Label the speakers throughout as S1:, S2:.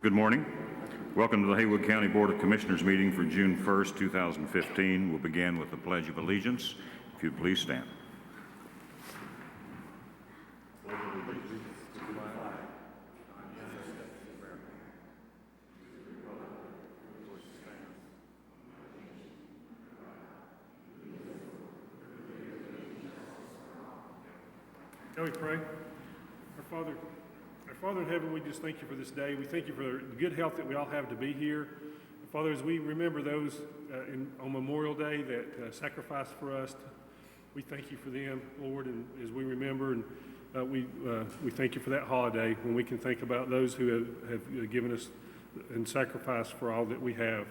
S1: Good morning. Welcome to the Haywood County Board of Commissioners meeting for June 1st, 2015. We'll begin with the Pledge of Allegiance. If you'd please stand.
S2: Shall we pray? Our Father in heaven, we just thank you for this day. We thank you for the good health that we all have to be here. Father, as we remember those on Memorial Day that sacrificed for us, we thank you for them, Lord, and as we remember, and we thank you for that holiday when we can think about those who have given us and sacrificed for all that we have.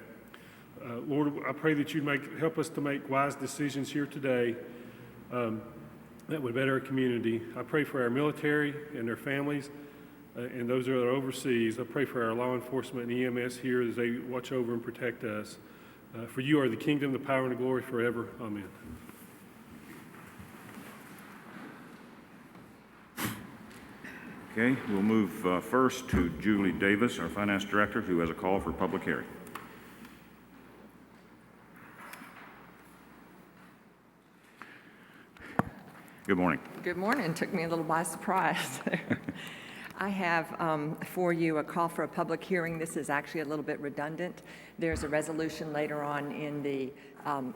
S2: Lord, I pray that you'd help us to make wise decisions here today that would better our community. I pray for our military and their families and those that are overseas. I pray for our law enforcement and EMS here as they watch over and protect us. For you are the kingdom, the power, and the glory forever. Amen.
S1: Okay, we'll move first to Julie Davis, our Finance Director, who has a call for public hearing. Good morning.
S3: Good morning. Took me a little by surprise. I have for you a call for a public hearing. This is actually a little bit redundant. There's a resolution later on in the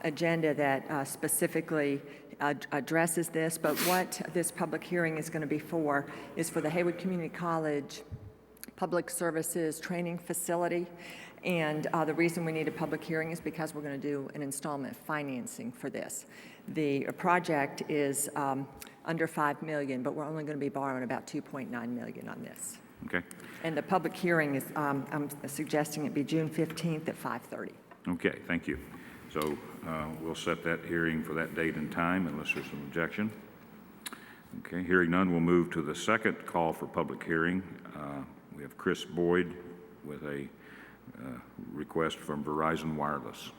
S3: agenda that specifically addresses this, but what this public hearing is going to be for is for the Haywood Community College Public Services Training Facility. And the reason we need a public hearing is because we're going to do an installment financing for this. The project is under $5 million, but we're only going to be borrowing about $2.9 million on this.
S1: Okay.
S3: And the public hearing is, I'm suggesting it be June 15th at 5:30.
S1: Okay, thank you. So we'll set that hearing for that date and time unless there's some objection. Okay, hearing none, we'll move to the second call for public hearing. We have Chris Boyd with a request from Verizon Wireless.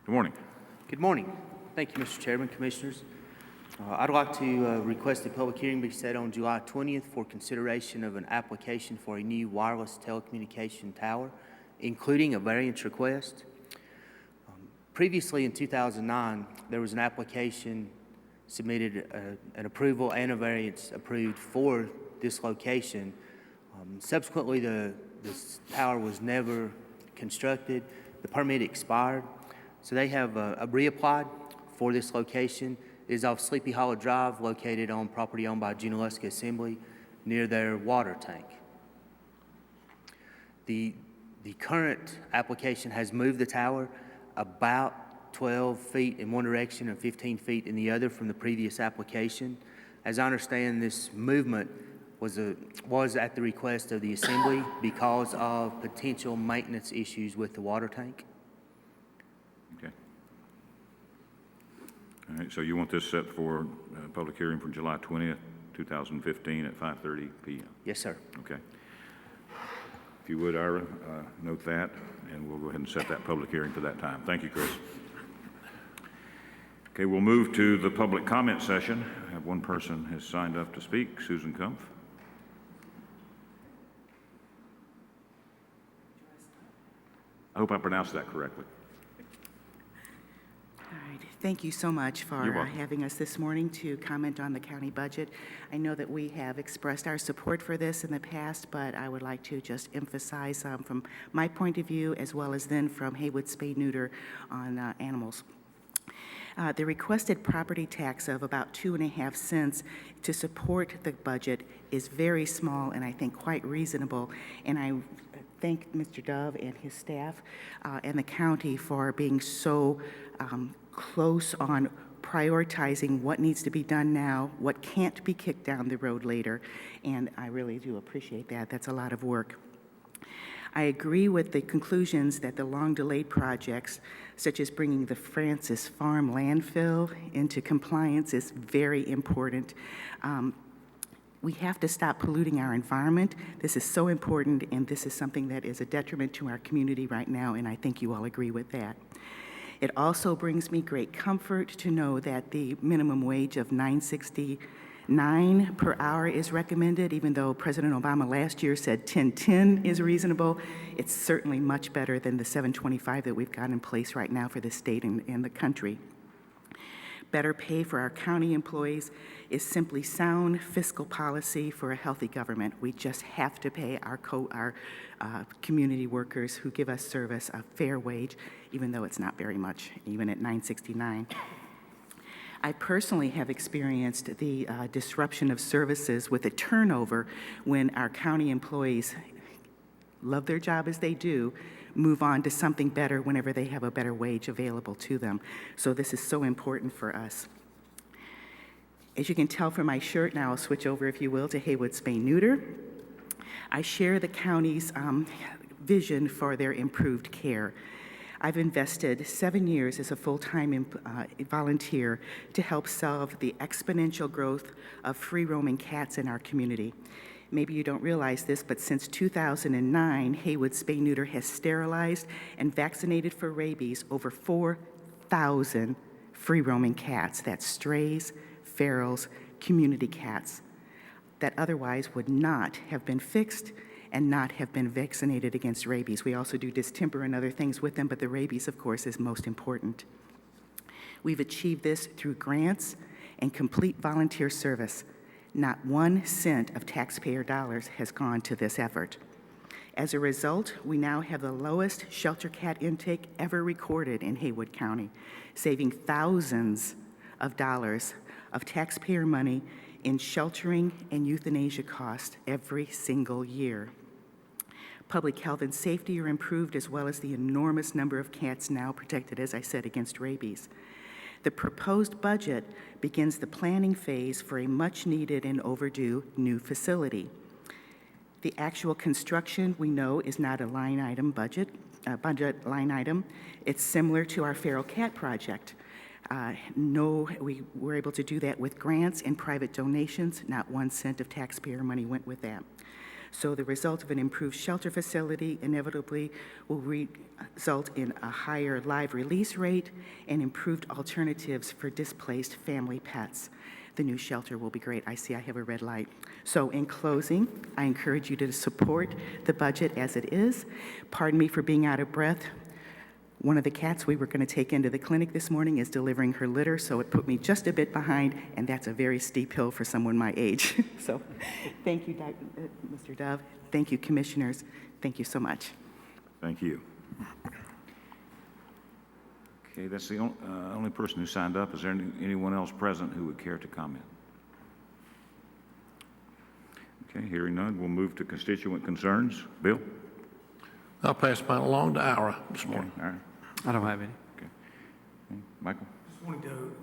S1: Good morning.
S4: Good morning. Thank you, Mr. Chairman, Commissioners. I'd like to request a public hearing be set on July 20th for consideration of an application for a new wireless telecommunication tower, including a variance request. Previously in 2009, there was an application submitted, an approval and a variance approved for this location. Subsequently, this tower was never constructed. The permit expired. So they have reapplied for this location. It is off Sleepy Hollow Drive, located on property owned by Junaluska Assembly, near their water tank. The current application has moved the tower about 12 feet in one direction and 15 feet in the other from the previous application. As I understand, this movement was at the request of the Assembly because of potential maintenance issues with the water tank.
S1: Okay. All right, so you want this set for public hearing for July 20th, 2015 at 5:30 p.m.?
S4: Yes, sir.
S1: Okay. If you would, Ira, note that, and we'll go ahead and set that public hearing for that time. Thank you, Chris. Okay, we'll move to the public comment session. I have one person has signed up to speak, Susan Kumpf. I hope I pronounced that correctly.
S5: All right. Thank you so much for having us this morning to comment on the county budget. I know that we have expressed our support for this in the past, but I would like to just emphasize from my point of view, as well as then from Haywood Spay Neuter on animals. The requested property tax of about 2.5 cents to support the budget is very small and I think quite reasonable. And I thank Mr. Dove and his staff and the county for being so close on prioritizing what needs to be done now, what can't be kicked down the road later, and I really do appreciate that. That's a lot of work. I agree with the conclusions that the long-delayed projects, such as bringing the Francis Farm landfill into compliance, is very important. We have to stop polluting our environment. This is so important, and this is something that is a detriment to our community right now, and I think you all agree with that. It also brings me great comfort to know that the minimum wage of $9.60 9 per hour is recommended, even though President Obama last year said 10.10 is reasonable. It's certainly much better than the 7.25 that we've got in place right now for the state and the country. Better pay for our county employees is simply sound fiscal policy for a healthy government. We just have to pay our community workers who give us service a fair wage, even though it's not very much, even at $9.69. I personally have experienced the disruption of services with a turnover when our county employees love their job as they do, move on to something better whenever they have a better wage available to them. So this is so important for us. As you can tell from my shirt, now I'll switch over, if you will, to Haywood Spay-Neuter. I share the county's vision for their improved care. I've invested 7 years as a full-time volunteer to help solve the exponential growth of free-roaming cats in our community. Maybe you don't realize this, but since 2009, Haywood Spay-Neuter has sterilized and vaccinated for rabies over 4,000 free-roaming cats. That's strays, ferals, community cats that otherwise would not have been fixed and not have been vaccinated against rabies. We also do distemper and other things with them, but the rabies, of course, is most important. We've achieved this through grants and complete volunteer service. Not 1 cent of taxpayer dollars has gone to this effort. As a result, we now have the lowest shelter cat intake ever recorded in Haywood County, saving thousands of dollars of taxpayer money in sheltering and euthanasia costs every single year. Public health and safety are improved, as well as the enormous number of cats now protected, as I said, against rabies. The proposed budget begins the planning phase for a much-needed and overdue new facility. The actual construction, we know, is not a line item budget line item. It's similar to our feral cat project. We were able to do that with grants and private donations. Not 1 cent of taxpayer money went with that. So the result of an improved shelter facility inevitably will result in a higher live release rate and improved alternatives for displaced family pets. The new shelter will be great. I see I have a red light. So in closing, I encourage you to support the budget as it is. Pardon me for being out of breath. One of the cats we were going to take into the clinic this morning is delivering her litter, so it put me just a bit behind, and that's a very steep hill for someone my age. So thank you, Mr. Dove. Thank you, commissioners. Thank you so much.
S1: Thank you. Okay, that's the only person who signed up. Is there anyone else present who would care to comment? Okay, hearing none, we'll move to constituent concerns. Bill?
S6: I'll pass mine along to Ira this morning.
S1: Okay, all right.
S7: I don't have any.
S1: Okay. Michael?
S8: Just wanted to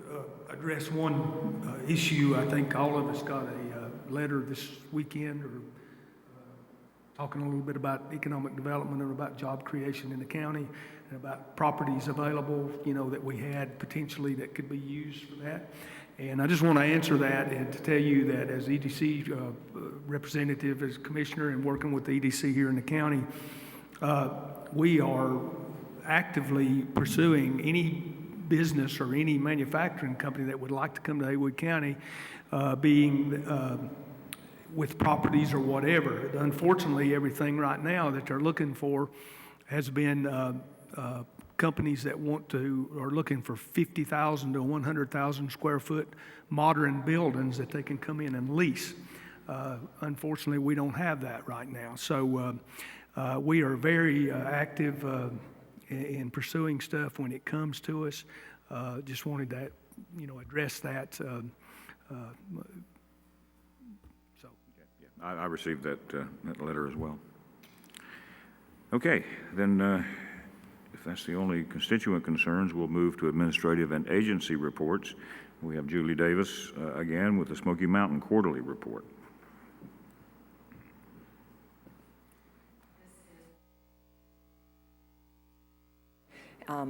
S8: address one issue. I think all of us got a letter this weekend or talking a little bit about economic development and about job creation in the county and about properties available, that we had potentially that could be used for that. And I just want to answer that and to tell you that as EDC representative, as commissioner, and working with the EDC here in the county, we are actively pursuing any business or any manufacturing company that would like to come to Haywood County, with properties or whatever. Unfortunately, everything right now that they're looking for has been companies that are looking for 50,000 to 100,000 square foot modern buildings that they can come in and lease. Unfortunately, we don't have that right now. So we are very active in pursuing stuff when it comes to us. Just wanted to, address that.
S1: I received that letter as well. Okay, then if that's the only constituent concerns, we'll move to administrative and agency reports. We have Julie Davis again with the Smoky Mountain Quarterly Report.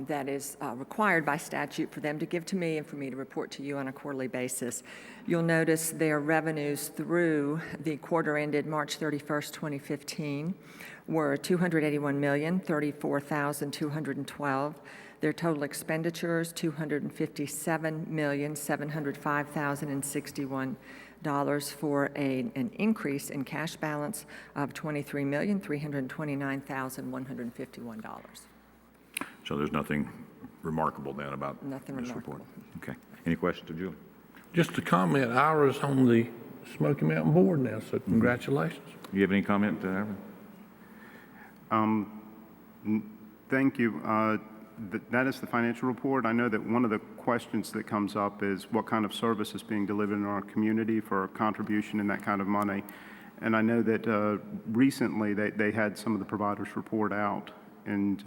S3: That is required by statute for them to give to me and for me to report to you on a quarterly basis. You'll notice their revenues through the quarter ended March 31st, 2015 were $281,034,212. Their total expenditures, $257,705,061. for an increase in cash balance of $23,329,151.
S1: So there's nothing remarkable then about
S3: Nothing
S1: this
S3: remarkable.
S1: report? Okay. Any questions to Julie?
S6: Just a comment, Ira's on the Smoky Mountain Board now, so congratulations.
S1: You have any comment, Ira?
S7: Thank you. That is the financial report. I know that one of the questions that comes up is what kind of service is being delivered in our community for contribution and that kind of money. And I know that recently they had some of the providers report out and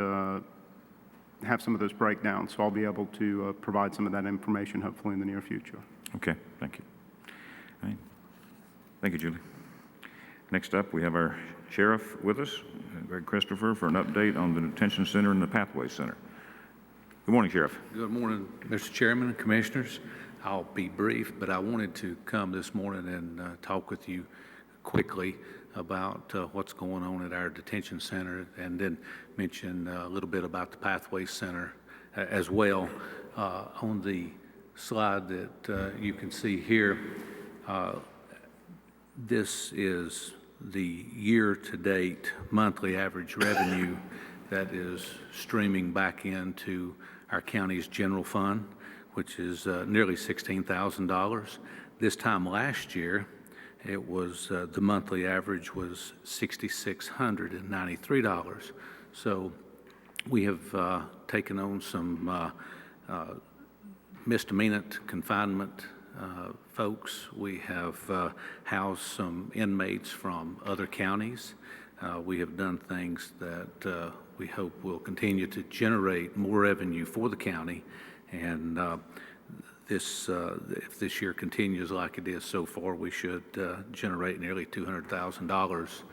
S7: have some of those breakdowns. So I'll be able to provide some of that information hopefully in the near future.
S1: Okay, thank you. All right. Thank you, Julie. Next up, we have our sheriff with us, Greg Christopher, for an update on the Detention Center and the Pathway Center. Good morning, Sheriff.
S9: Good morning, Mr. Chairman and Commissioners. I'll be brief, but I wanted to come this morning and talk with you quickly about what's going on at our detention center, and then mention a little bit about the Pathway Center as well. On the slide that you can see here, this is the year-to-date monthly average revenue that is streaming back into our county's general fund, which is nearly $16,000. This time last year, it was the monthly average was $6,693. So we have taken on some misdemeanant confinement folks. We have housed some inmates from other counties. We have done things that we hope will continue to generate more revenue for the county. And if this year continues like it is so far, we should generate nearly $200,000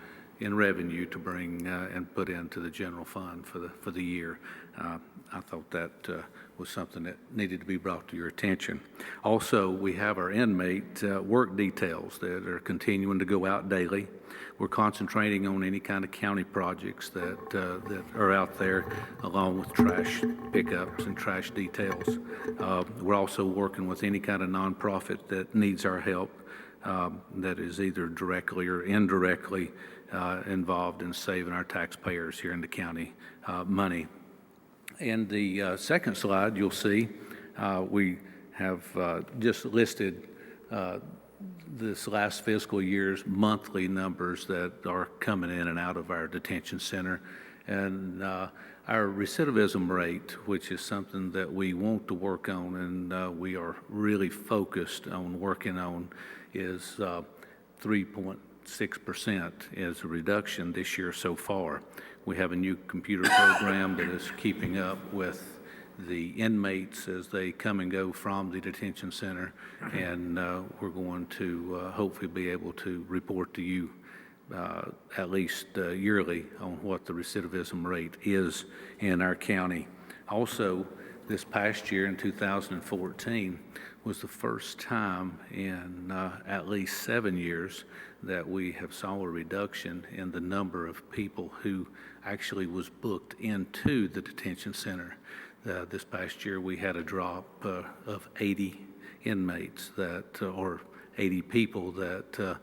S9: in revenue to bring and put into the general fund for the year. I thought that was something that needed to be brought to your attention. Also, we have our inmate work details that are continuing to go out daily. We're concentrating on any kind of county projects that are out there, along with trash pickups and trash details. We're also working with any kind of nonprofit that needs our help, that is either directly or indirectly involved in saving our taxpayers here in the county money. In the second slide, you'll see we have just listed this last fiscal year's monthly numbers that are coming in and out of our detention center. And our recidivism rate, which is something that we want to work on and we are really focused on working on, is 3.6% as a reduction this year so far. We have a new computer program that is keeping up with the inmates as they come and go from the detention center, and we're going to hopefully be able to report to you at least yearly on what the recidivism rate is in our county. Also, this past year in 2014 was the first time in at least 7 years that we have saw a reduction in the number of people who actually was booked into the detention center. This past year we had a drop of 80 inmates or 80 people that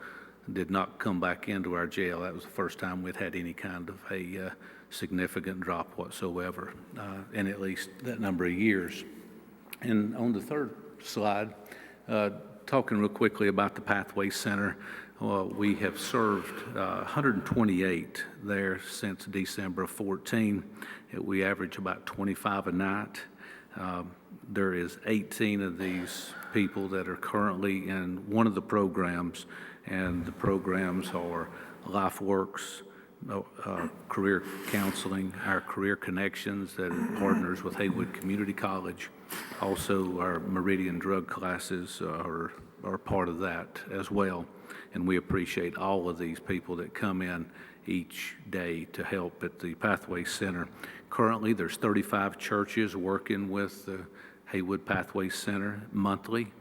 S9: did not come back into our jail. That was the first time we'd had any kind of a significant drop whatsoever in at least that number of years. And on the third slide, talking real quickly about the Pathway Center, we have served 128 there since December of 14. We average about 25 a night. There is 18 of these people that are currently in one of the programs, and the programs are LifeWorks, career counseling, our Career Connections that partners with Haywood Community College. Also, our Meridian drug classes are part of that as well. And we appreciate all of these people that come in each day to help at the Pathway Center. Currently, there's 35 churches working with the Haywood Pathway Center monthly.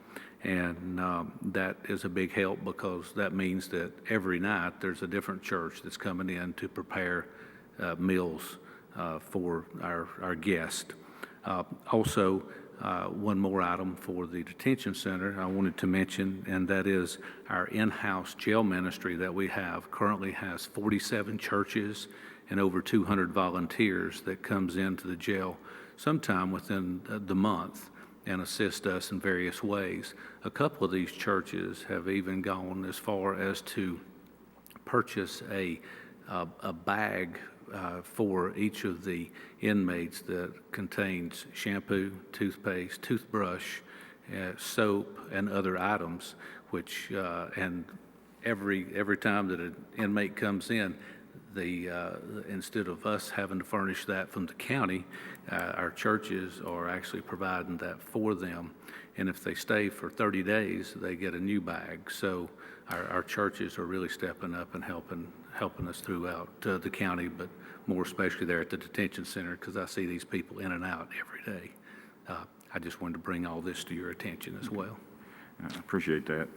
S9: And that is a big help because that means that every night there's a different church that's coming in to prepare meals for our guests. Also, one more item for the detention center I wanted to mention, and that is our in-house jail ministry that we have currently has 47 churches and over 200 volunteers that comes into the jail sometime within the month and assist us in various ways. A couple of these churches have even gone as far as to purchase a bag for each of the inmates that contains shampoo, toothpaste, toothbrush, soap, and other items, which, and every time that an inmate comes in, instead of us having to furnish that from the county, our churches are actually providing that for them. And if they stay for 30 days, they get a new bag. So our churches are really stepping up and helping us throughout the county, but more especially there at the detention center, because I see these people in and out every day. I just wanted to bring all this to your attention as well.
S1: I appreciate that.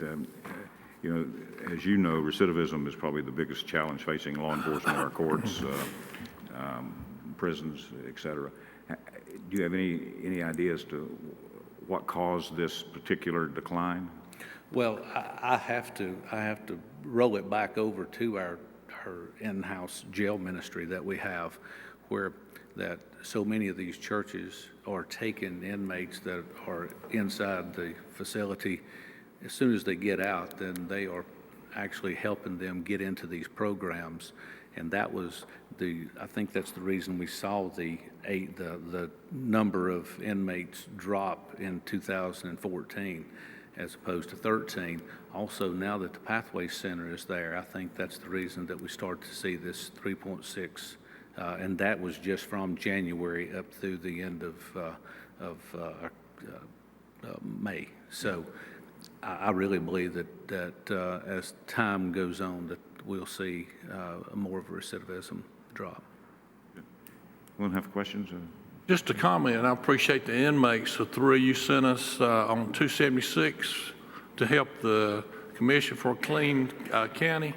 S1: You know, as you know, recidivism is probably the biggest challenge facing law enforcement, our courts, prisons, et cetera. Do you have any idea as to what caused this particular decline?
S9: Well, I have to roll it back over to our in-house jail ministry that we have, where that so many of these churches are taking inmates that are inside the facility. As soon as they get out, then they are actually helping them get into these programs. And that was I think that's the reason we saw the number of inmates drop in 2014 as opposed to 13. Also, now that the Pathway Center is there, I think that's the reason that we started to see this 3.6, and that was just from January up through the end of May. So I really believe that as time goes on, that we'll see more of a recidivism drop.
S1: Anyone have questions?
S6: Just a comment, I appreciate the inmates, the three you sent us on 276 to help the Commission for a Clean County.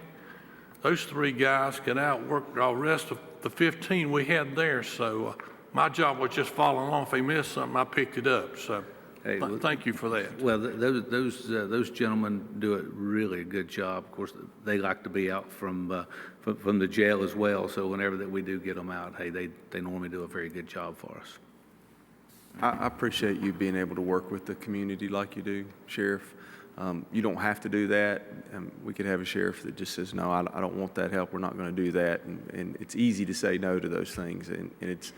S6: Those three guys could outwork the rest of the 15 we had there, so my job was just following along. If they missed something, I picked it up, so
S9: Hey,
S6: thank you for that.
S9: Well, those gentlemen do a really good job. Of course, they like to be out from the jail as well. So whenever that we do get them out, hey, they normally do a very good job for us.
S10: I appreciate you being able to work with the community like you do, Sheriff. You don't have to do that. We could have a sheriff that just says, no, I don't want that help. We're not going to do that. And it's easy to say no to those things. And it's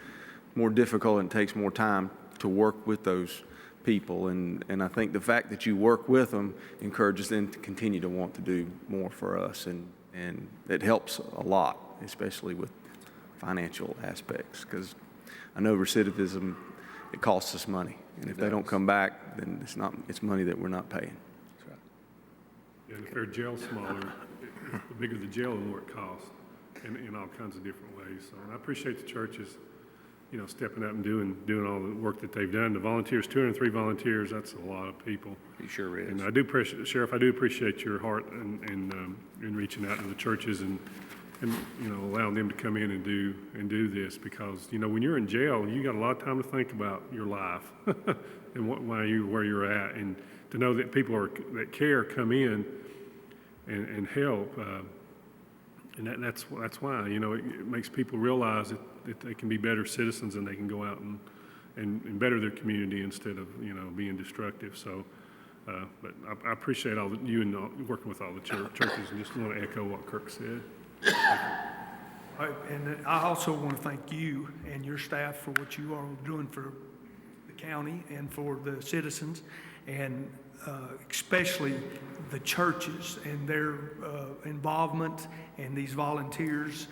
S10: more difficult and takes more time to work with those people. And I think the fact that you work with them encourages them to continue to want to do more for us. And it helps a lot, especially with financial aspects, because I know recidivism, it costs us money. And if they don't come back, then it's money that we're not paying.
S9: That's right.
S2: Yeah, and if their jail's smaller, the bigger the jail, the more it costs in all kinds of different ways. So and I appreciate the churches, you know, stepping up and doing all the work that they've done. The volunteers, 203 volunteers, that's a lot of people.
S9: It sure is.
S2: And I do appreciate, Sheriff, I do appreciate your heart in reaching out to the churches and you know, allowing them to come in and do this, because, you know, when you're in jail, you got a lot of time to think about your life and where you're at, and to know that people that care come in and help, and that's why, you know, it makes people realize that they can be better citizens and they can go out and better their community instead of, you know, being destructive. So, but I appreciate all you and working with all the churches, and just want to echo what Kirk said.
S8: And I also want to thank you and your staff for what you are doing for the county and for the citizens, and especially the churches and their involvement and these volunteers,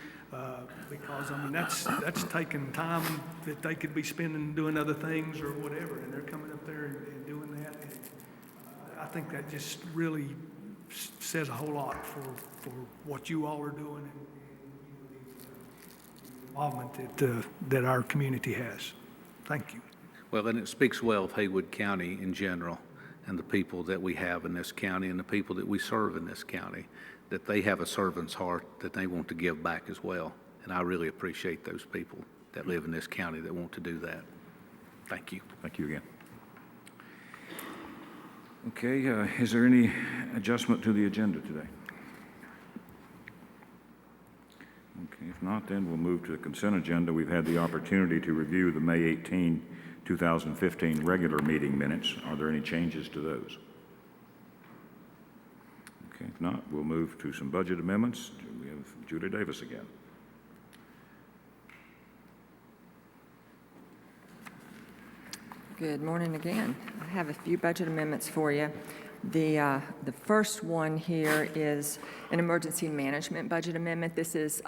S8: because I mean that's taking time that they could be spending doing other things or whatever, and they're coming up there and doing that. And I think that just really says a whole lot for what you all are doing and the involvement that our community has. Thank you.
S9: Well, and it speaks well of Haywood County in general, and the people that we have in this county and the people that we serve in this county, that they have a servant's heart that they want to give back as well. And I really appreciate those people that live in this county that want to do that. Thank you.
S1: Thank you again. Okay, is there any adjustment to the agenda today? Okay, if not, then we'll move to the consent agenda. We've had the opportunity to review the May 18, 2015 regular meeting minutes. Are there any changes to those? Okay, if not, we'll move to some budget amendments. We have Julie Davis again.
S3: Good morning again. I have a few budget amendments for you. The first one here is an emergency management budget amendment. This is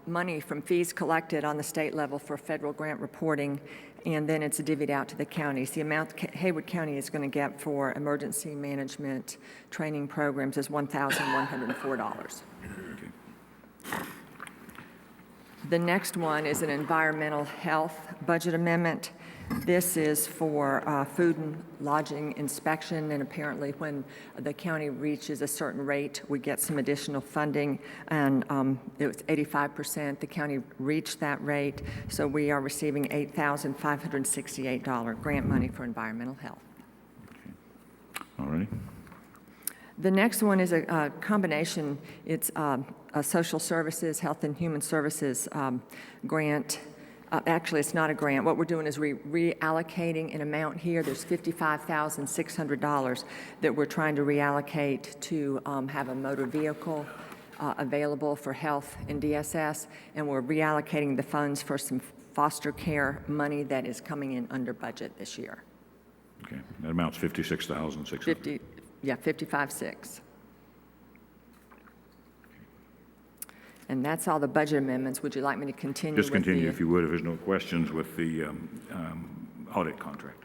S3: money from fees collected on the state level for federal grant reporting, and then it's divvied out to the counties. The amount Haywood County is going to get for emergency management training programs is $1,104. The next one is an environmental health budget amendment. This is for food and lodging inspection, and apparently when the county reaches a certain rate, we get some additional funding, and it was 85%. The county reached that rate, so we are receiving $8,568 grant money for environmental health.
S1: All righty.
S3: The next one is a combination. It's a social services, health and human services grant. Actually, it's not a grant. What we're doing is reallocating an amount here. There's $55,600 that we're trying to reallocate to have a motor vehicle available for health and DSS, and we're reallocating the funds for some foster care money that is coming in under budget this year.
S1: Okay, that amounts $56,600.
S3: Yeah, 55.6. And that's all the budget amendments. Would you like me to continue?
S1: Just continue, if you would, if there's no questions with the audit contract.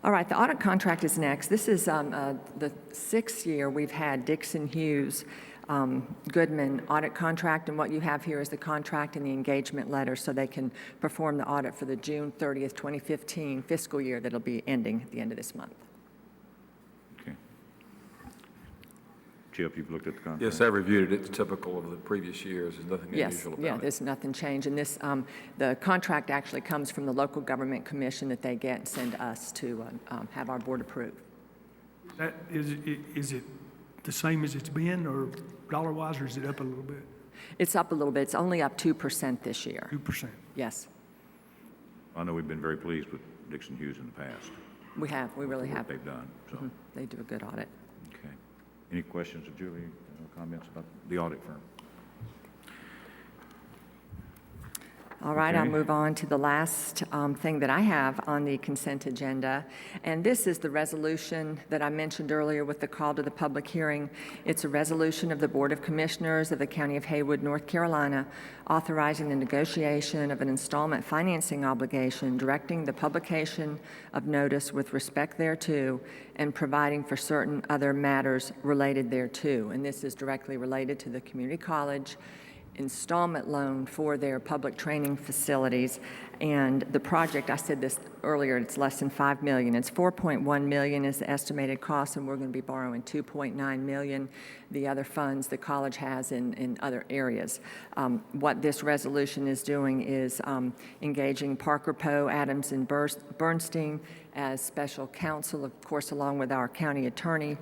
S3: All right, the audit contract is next. This is the 6th year we've had Dixon Hughes Goodman audit contract, and what you have here is the contract and the engagement letter so they can perform the audit for the June 30th, 2015 fiscal year that'll be ending at the end of this month.
S1: Okay. Chip, you've looked at the contract?
S11: Yes, I reviewed it. It's typical of the previous years. There's nothing unusual about it.
S3: Yeah, there's nothing changed. And this, the contract actually comes from the local government commission that they get and send us to have our board approve.
S8: That, is it the same as it's been, or dollar-wise, or is it up a little bit?
S3: It's up a little bit. It's only up 2% this year.
S8: 2%.
S3: Yes,
S1: I know we've been very pleased with Dixon Hughes in the past.
S3: we have. We really
S1: What
S3: have.
S1: they've done, so.
S3: They do a good audit.
S1: Okay. Any questions of Julie, comments about the audit firm?
S3: All right, I'll
S1: Okay.
S3: move on to the last thing that I have on the consent agenda, and this is the resolution that I mentioned earlier with the call to the public hearing. It's a resolution of the Board of Commissioners of the County of Haywood, North Carolina, authorizing the negotiation of an installment financing obligation, directing the publication of notice with respect thereto, and providing for certain other matters related thereto. And this is directly related to the community college installment loan for their public training facilities. And the project, I said this earlier, it's less than $5 million. It's $4.1 million is the estimated cost, and we're going to be borrowing $2.9 million. The other funds the college has in other areas. What this resolution is doing is engaging Parker Poe, Adams, and Bernstein as special counsel, of course, along with our county attorney.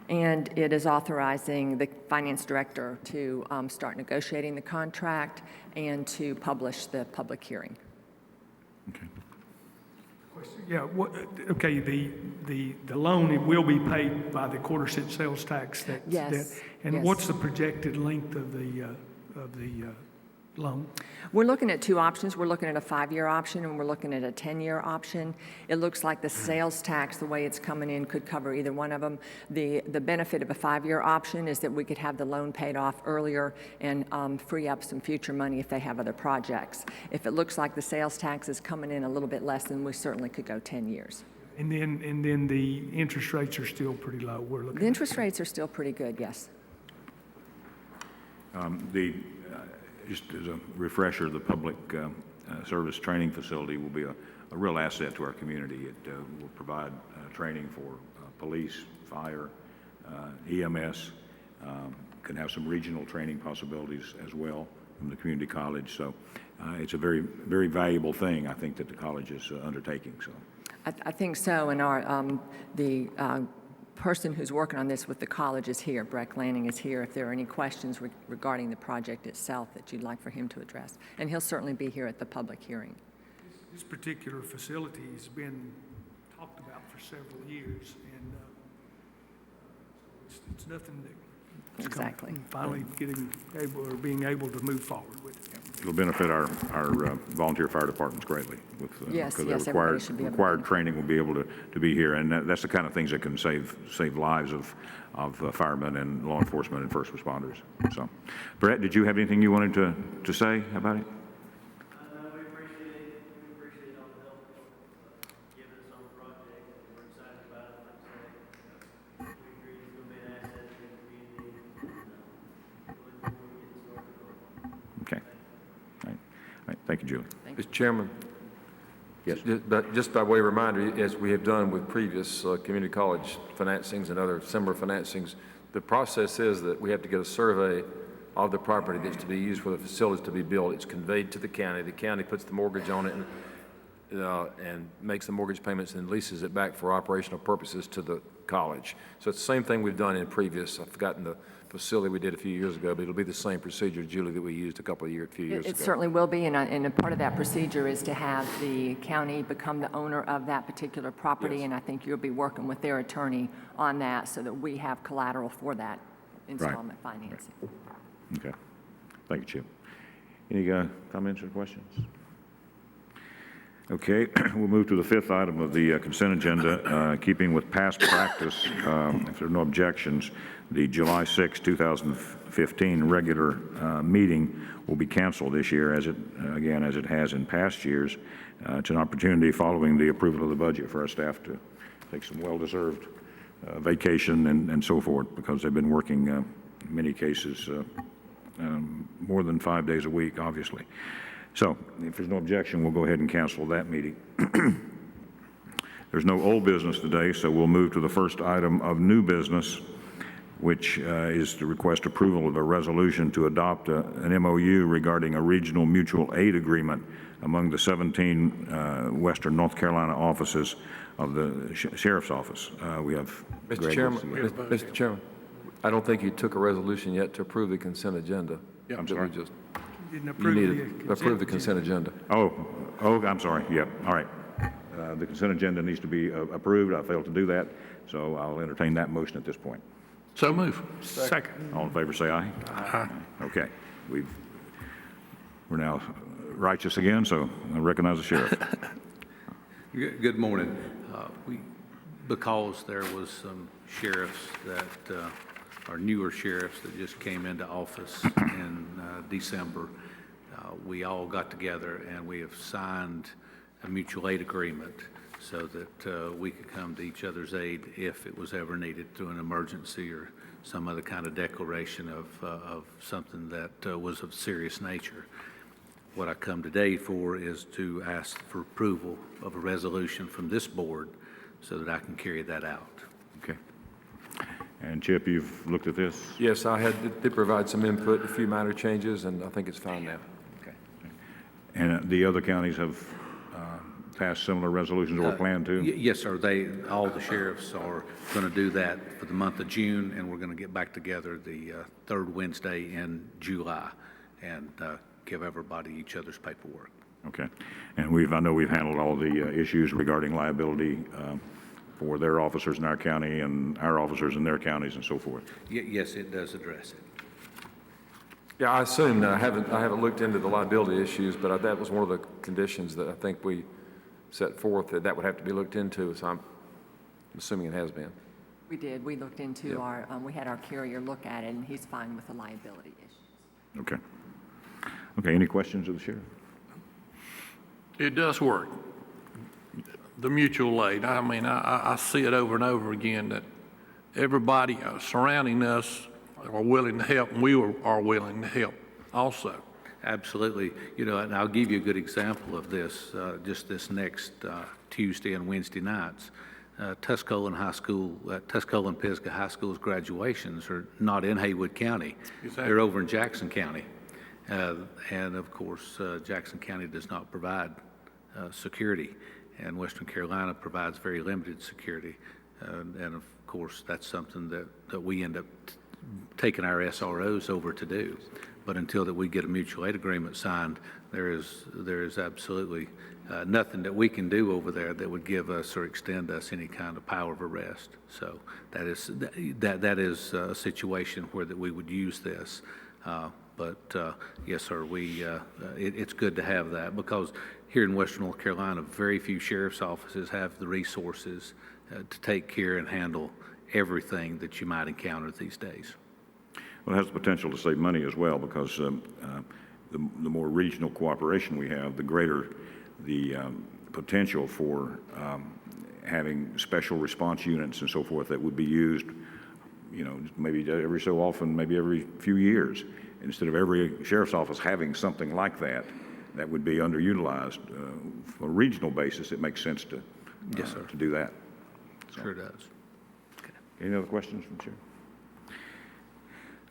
S3: And it is authorizing the finance director to start negotiating the contract and to publish the public hearing.
S1: Okay.
S8: Yeah, okay, the loan, it will be paid by the quarter-cent sales tax that.
S3: Yes,
S8: And
S3: yes.
S8: what's the projected length of the loan?
S3: We're looking at two options. We're looking at a 5-year option, and we're looking at a 10-year option. It looks like the sales tax, the way it's coming in, could cover either one of them. The benefit of a 5-year option is that we could have the loan paid off earlier and free up some future money if they have other projects. If it looks like the sales tax is coming in a little bit less, then we certainly could go 10 years.
S8: And then the interest rates are still pretty low. We're looking.
S3: The interest rates are still pretty good, yes.
S1: Just as a refresher, the public service training facility will be a real asset to our community. It will provide training for police, fire, EMS, can have some regional training possibilities as well from the community college. So it's a very, very valuable thing, I think, that the college is undertaking. So
S3: I think so, and the person who's working on this with the college is here. Breck Lanning is here if there are any questions regarding the project itself that you'd like for him to address. And he'll certainly be here at the public hearing.
S8: This particular facility has been talked about for several years, and it's nothing new. It's come-
S3: Exactly.
S8: Finally being able to move forward with it.
S1: It'll benefit our volunteer fire departments greatly with,
S3: Yes,
S1: because
S3: yes,
S1: the
S3: everybody should be able to
S1: required
S3: benefit.
S1: training will be able to be here, and that's the kind of things that can save lives of firemen and law enforcement and first responders. So, Brett, did you have anything you wanted to say about it?
S12: We appreciate all the help given us on the project, and we're excited about it. Like I say, we agree it's going to be an asset to the community, and we look forward to getting started on it.
S1: Okay. All right. Thank you, Julie.
S11: Mr. Chairman?
S1: Yes.
S11: Just by way of reminder, as we have done with previous community college financings and other similar financings, the process is that we have to get a survey of the property that's to be used for the facilities to be built. It's conveyed to the county. The county puts the mortgage on it and makes the mortgage payments and leases it back for operational purposes to the college. So it's the same thing we've done in previous. I've forgotten the facility we did a few years ago, but it'll be the same procedure, Julie, that we used a few years ago.
S3: It certainly will be, and a part of that procedure is to have the county become the owner of that particular property,
S11: Yes.
S3: and I think you'll be working with their attorney on that so that we have collateral for that installment financing.
S1: Okay. Thank you, Chip. Any comments or questions? Okay, we'll move to the fifth item of the consent agenda. Keeping with past practice, if there are no objections, the July 6, 2015 regular meeting will be canceled this year, as it has in past years. It's an opportunity following the approval of the budget for our staff to take some well-deserved vacation and so forth, because they've been working, in many cases, more than 5 days a week, obviously. So if there's no objection, we'll go ahead and cancel that meeting. There's no old business today, so we'll move to the first item of new business, which is to request approval of a resolution to adopt an MOU regarding a regional mutual aid agreement among the 17 Western North Carolina offices of the Sheriff's Office. We have
S11: Mr. Chairman, I don't think you took a resolution yet to approve the consent agenda.
S1: Yeah, I'm sorry.
S8: Didn't
S11: You
S8: approve
S11: need
S8: the
S11: to approve the consent agenda.
S1: Oh, I'm sorry. Yep. All right. The consent agenda needs to be approved. I failed to do that, so I'll entertain that motion at this point.
S6: So move.
S8: Second.
S1: All in favor, say aye.
S6: Aye.
S1: Okay. We're now righteous again, so I recognize the sheriff.
S9: Good morning. Because there was some sheriffs that are newer sheriffs that just came into office in December, we all got together and we have signed a mutual aid agreement so that we could come to each other's aid if it was ever needed through an emergency or some other kind of declaration of something that was of serious nature. What I come today for is to ask for approval of a resolution from this board so that I can carry that out.
S1: Okay. And Chip, you've looked at this?
S11: Yes, I did provide some input, a few minor changes, and I think it's fine now.
S1: Okay. And the other counties have passed similar resolutions or plan to?
S9: Yes, sir. All the sheriffs are going to do that for the month of June, and we're going to get back together the third Wednesday in July and give everybody each other's paperwork.
S1: Okay. And I know we've handled all the issues regarding liability for their officers in our county and our officers in their counties and so forth.
S9: Yes, it does address it.
S11: Yeah, I assume, I haven't looked into the liability issues, but that was one of the conditions that I think we set forth, that would have to be looked into, so I'm assuming it has been.
S3: We did. We looked into we had our carrier look at it, and he's fine with the liability issues.
S1: Okay. Okay, any questions of the sheriff?
S6: It does work. The mutual aid, I mean, I see it over and over again that everybody surrounding us are willing to help, and we are willing to help also.
S9: Absolutely. You know, and I'll give you a good example of this, just this next Tuesday and Wednesday nights. Tuscola and Pisgah High School's graduations are not in Haywood County.
S6: Exactly.
S9: They're over in Jackson County. And of course, Jackson County does not provide security. and Western Carolina provides very limited security. And of course, that's something that we end up taking our SROs over to do. But until that we get a mutual aid agreement signed, there is absolutely nothing that we can do over there that would give us or extend us any kind of power of arrest. So that is a situation where that we would use this. But yes, sir, it's good to have that, because here in Western North Carolina, very few sheriff's offices have the resources to take care and handle everything that you might encounter these days.
S1: Well, it has the potential to save money as well, because the more regional cooperation we have, the greater the potential for having special response units and so forth that would be used, maybe every so often, maybe every few years. Instead of every sheriff's office having something like that would be underutilized. On a regional basis, it makes sense to,
S9: yes, sir,
S1: to do that. So.
S9: Sure does.
S1: Okay. Any other questions from the chair?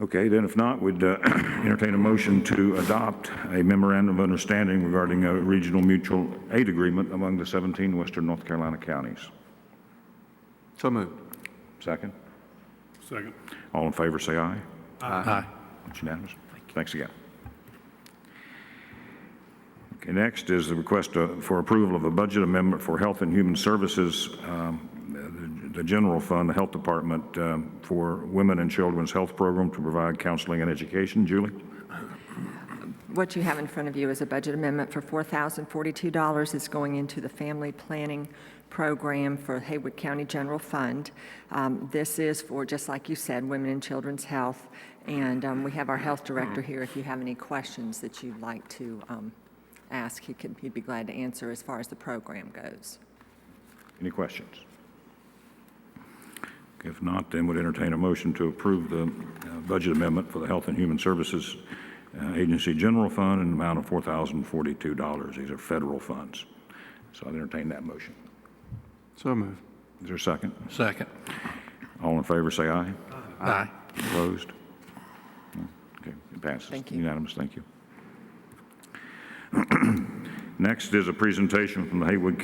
S1: Okay, then if not, we'd entertain a motion to adopt a memorandum of understanding regarding a regional mutual aid agreement among the 17 Western North Carolina counties.
S10: So moved.
S1: Second?
S2: Second.
S1: All in favor, say aye.
S6: Aye.
S1: It's unanimous. Thanks again. Okay, next is the request for approval of a budget amendment for Health and Human Services, the General Fund, the Health Department, for Women and Children's Health Program to provide counseling and education. Julie?
S3: What you have in front of you is a budget amendment for $4,042. It's going into the family planning program for Haywood County General Fund. This is for, just like you said, women and children's health. And we have our health director here if you have any questions that you'd like to ask. He'd be glad to answer as far as the program goes.
S1: Any questions? If not, then would entertain a motion to approve the budget amendment for the Health and Human Services Agency General Fund in the amount of $4,042. These are federal funds. So I'd entertain that motion.
S10: So moved.
S1: Is there a second?
S6: Second.
S1: All in favor, say aye.
S6: Aye.
S1: Opposed? Okay, it passes.
S3: Thank you.
S1: Unanimous, thank you. Next is a presentation from the Haywood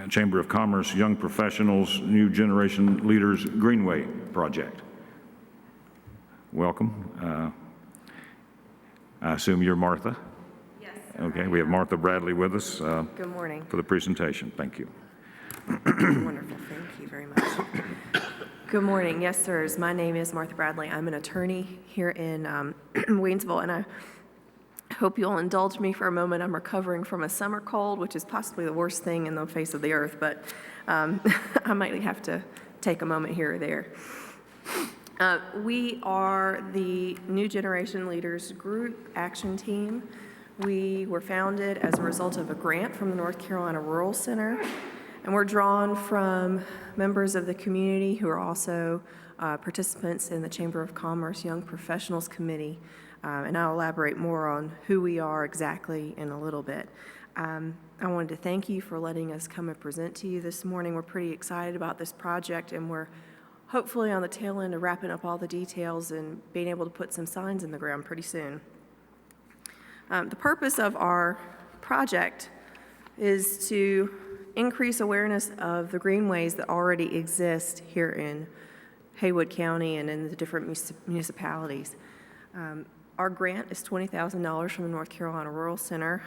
S1: Chamber of Commerce Young Professionals New Generation Leaders Greenway Project. Welcome. I assume you're Martha?
S13: Yes.
S1: Okay, we have Martha Bradley with us
S13: Good morning.
S1: for the presentation. Thank you.
S13: Wonderful. Thank you very much. Good morning. Yes, sirs. My name is Martha Bradley. I'm an attorney here in Waynesville, and I hope you'll indulge me for a moment. I'm recovering from a summer cold, which is possibly the worst thing in the face of the earth, but I might have to take a moment here or there. We are the New Generation Leaders Group Action Team. We were founded as a result of a grant from the North Carolina Rural Center, and we're drawn from members of the community who are also participants in the Chamber of Commerce Young Professionals Committee. And I'll elaborate more on who we are exactly in a little bit. I wanted to thank you for letting us come and present to you this morning. We're pretty excited about this project, and we're hopefully on the tail end of wrapping up all the details and being able to put some signs in the ground pretty soon. The purpose of our project is to increase awareness of the greenways that already exist here in Haywood County and in the different municipalities. Our grant is $20,000 from the North Carolina Rural Center.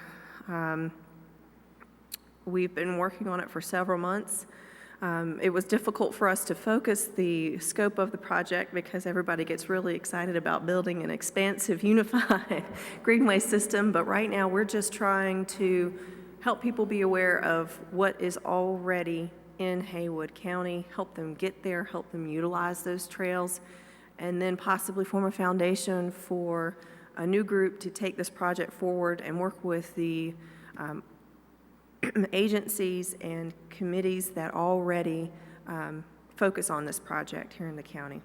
S13: We've been working on it for several months. It was difficult for us to focus the scope of the project because everybody gets really excited about building an expansive, unified greenway system, but right now we're just trying to help people be aware of what is already in Haywood County, help them get there, help them utilize those trails, and then possibly form a foundation for a new group to take this project forward and work with the agencies and committees that already focus on this project here in the county.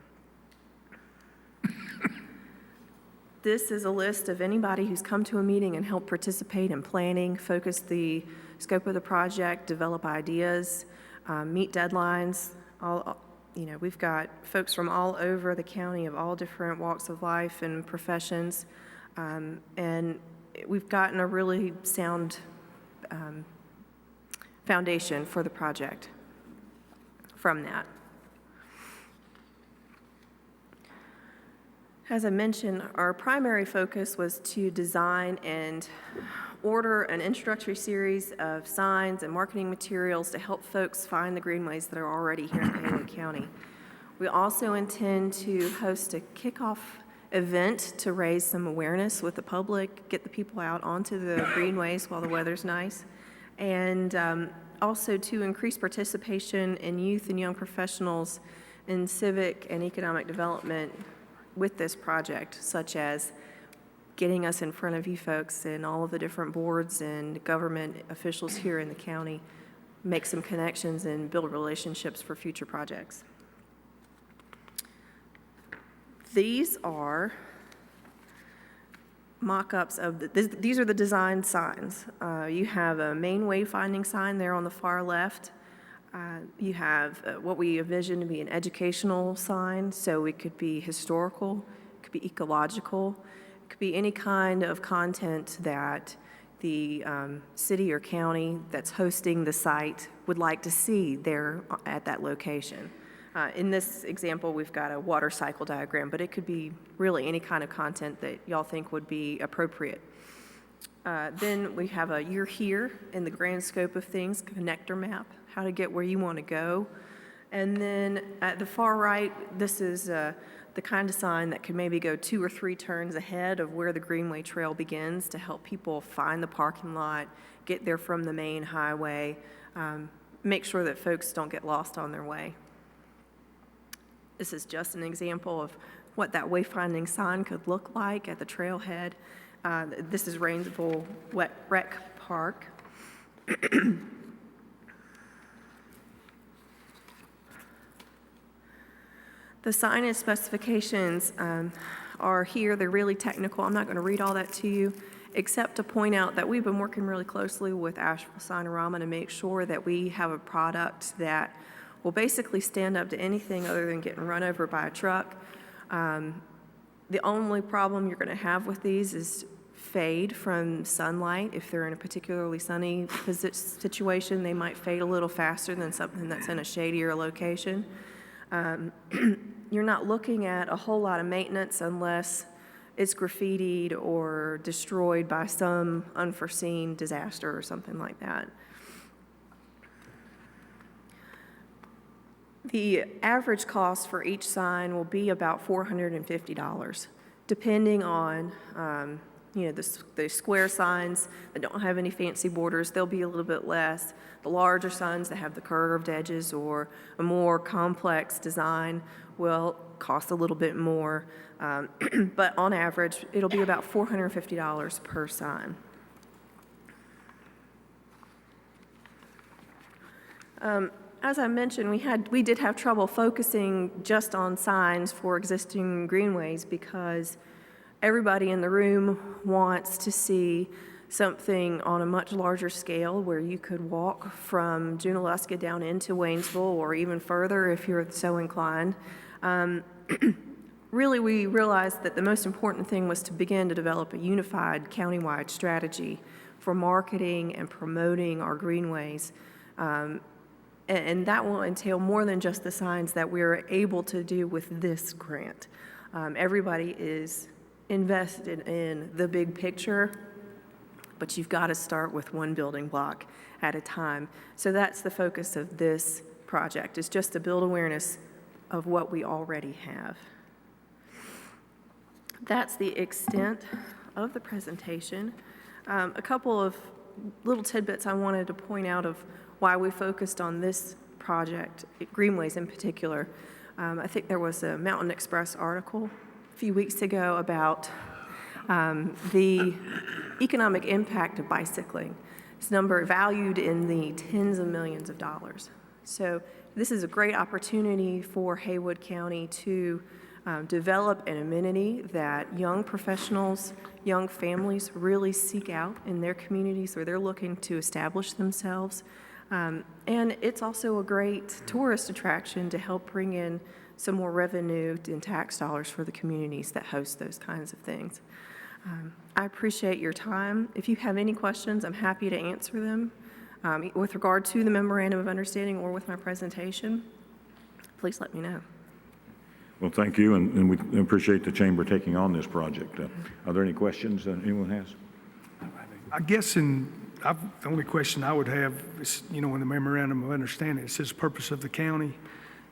S13: This is a list of anybody who's come to a meeting and helped participate in planning, focus the scope of the project, develop ideas, meet deadlines. We've got folks from all over the county of all different walks of life and professions, and we've gotten a really sound foundation for the project from that. As I mentioned, our primary focus was to design and order an introductory series of signs and marketing materials to help folks find the greenways that are already here in Haywood County. We also intend to host a kickoff event to raise some awareness with the public, get the people out onto the greenways while the weather's nice, and also to increase participation in youth and young professionals in civic and economic development with this project, such as getting us in front of you folks and all of the different boards and government officials here in the county, make some connections and build relationships for future projects. These are mock-ups of these are the design signs. You have a main wayfinding sign there on the far left. You have what we envision to be an educational sign, so it could be historical, it could be ecological, it could be any kind of content that the city or county that's hosting the site would like to see there at that location. In this example, we've got a water cycle diagram, but it could be really any kind of content that y'all think would be appropriate. Then we have a "You're Here" in the grand scope of things, connector map, how to get where you want to go. And then at the far right, this is the kind of sign that could maybe go 2 or 3 turns ahead of where the Greenway Trail begins to help people find the parking lot, get there from the main highway, make sure that folks don't get lost on their way. This is just an example of what that wayfinding sign could look like at the trailhead. This is Rainsville Rec Park. The signage specifications are here. They're really technical. I'm not going to read all that to you, except to point out that we've been working really closely with Asheville Signorama to make sure that we have a product that will basically stand up to anything other than getting run over by a truck. The only problem you're going to have with these is fade from sunlight. If they're in a particularly sunny situation, they might fade a little faster than something that's in a shadier location. You're not looking at a whole lot of maintenance unless it's graffitied or destroyed by some unforeseen disaster or something like that. The average cost for each sign will be about $450, depending on, the square signs that don't have any fancy borders, they'll be a little bit less. The larger signs that have the curved edges or a more complex design will cost a little bit more, but on average, it'll be about $450 per sign. As I mentioned, we did have trouble focusing just on signs for existing greenways because everybody in the room wants to see something on a much larger scale where you could walk from Junaluska down into Waynesville or even further if you're so inclined. Really, we realized that the most important thing was to begin to develop a unified countywide strategy for marketing and promoting our greenways. And that will entail more than just the signs that we're able to do with this grant. Everybody is invested in the big picture, but you've got to start with one building block at a time. So that's the focus of this project, is just to build awareness of what we already have. That's the extent of the presentation. A couple of little tidbits I wanted to point out of why we focused on this project, Greenways in particular. I think there was a Mountain Express article a few weeks ago about the economic impact of bicycling. It's valued in the tens of millions of dollars. So this is a great opportunity for Haywood County to develop an amenity that young professionals, young families really seek out in their communities where they're looking to establish themselves. And it's also a great tourist attraction to help bring in some more revenue and tax dollars for the communities that host those kinds of things. I appreciate your time. If you have any questions, I'm happy to answer them. With regard to the memorandum of understanding or with my presentation, please let me know.
S1: Well, thank you, and we appreciate the chamber taking on this project. Are there any questions that anyone has?
S8: I guess the only question I would have is, in the memorandum of understanding, it says purpose of the county.